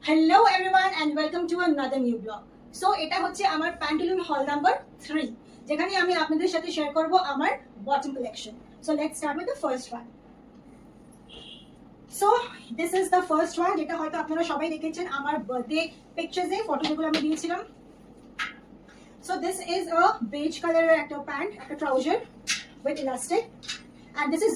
Hello everyone and welcome to another new blog. So এটা হচ্ছে আমার প্যান্টুলুন হল নাম্বার 3 যেখানে আমি আপনাদের সাথে শেয়ার করব আমার bottom collection. So let's start with the first one. So this is the first one যেটা হয়তো আপনারা সবাই দেখেছেন আমার বার্থডে পিকচারসে ফটো যেগুলো আমি দিয়েছিলাম. So this is a beige color একটা প্যান্ট, একটা trouser with elastic. And this is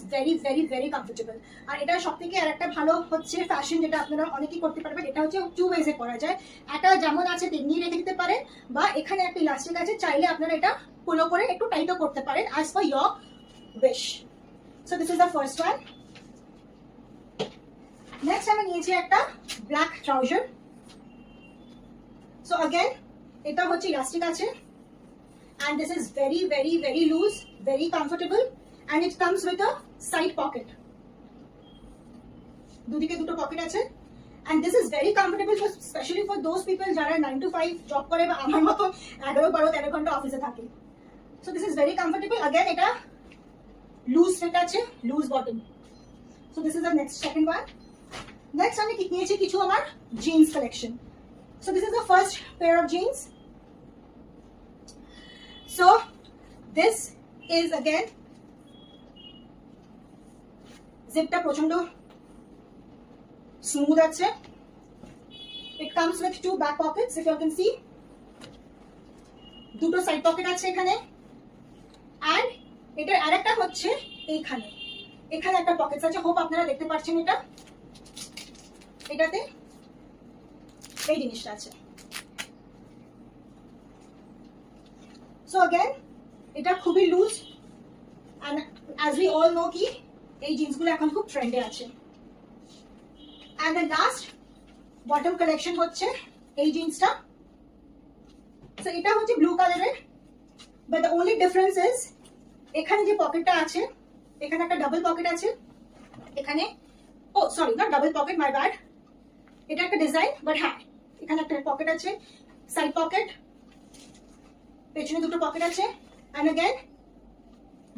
very comfortable. আর এটা সবথেকে আরেকটা ভালো হচ্ছে ফ্যাশন যেটা আপনারা অনেকেই করতে পারবেন. এটা হচ্ছে টু ওয়েজে করা যায়. একটা যেমন আছে তেমনি রেখে দিতে পারেন বা এখানে একটা ইলাস্টিক আছে, চাইলে আপনারা এটা পুলো করে একটু টাইটও করতে পারেন as per your wish. So this is the first one. Next আমি নিয়েছি একটা ব্ল্যাক ট্রাউজার. So again এটা হচ্ছে ইলাস্টিক আছে and this is very loose, very comfortable. And it comes with a side pocket. দুদিকে দুটো পকেট আছে. And this is very comfortable for especially for those people যারা 9 to 5 জব করে বা আমার মতো 11-12-13 ঘন্টা অফিসে থাকে. So this is very comfortable. Again এটা লুজ ফিট আছে, loose bottom. So this is the second one. Next আমি নিয়েছি কিছু আমার jeans collection. So this is the first pair of jeans. So this is again জিপটা প্রচন্ড smooth আছে. It comes with two back pockets if you can see. দুটো side pocket আছে এখানে. And এটার আরেকটা হচ্ছে এইখানে. এখানে একটা পকেট আছে. হোপ আপনারা দেখতে পাচ্ছেন এটা. এটাতে এই জিনিসটা আছে. So again এটা খুবই loose and as we all know কি এই জিন্সগুলো এখন খুব ট্রেন্ডে আছে. And the last bottom collection হচ্ছে এই জিন্সটা. So এটা হচ্ছে ব্লু কালারের, but the only difference is এখানে যে পকেটটা আছে, এখানে একটা ডাবল পকেট আছে. এখানে sorry not double pocket, my bad. এটা একটা ডিজাইন, বাট হ্যাঁ এখানে একটা পকেট আছে, সাইড পকেট, পেছনে দুটো পকেট আছে. And again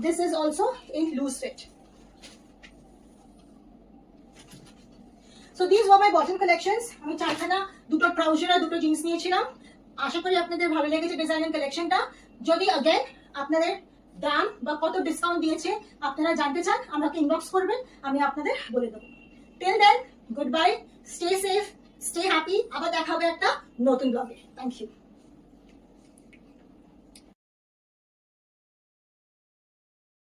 this is also in loose fit. So these were my bottom collections. আমি চারখানা, দুটো ট্রাউজার আর দুটো জিন্স নিয়েছিলাম. আশা করি আপনাদের ভালো লেগেছে ডিজাইন এন্ড কালেকশনটা. যদি अगेन আপনাদের দাম বা কত ডিসকাউন্ট দিয়েছে আপনারা জানতে চান, আমাকে ইনবক্স করবেন, আমি আপনাদের বলে দেব. Till then good bye, stay safe, stay happy. আবার দেখা হবে একটা নতুন ব্লগে. Thank you.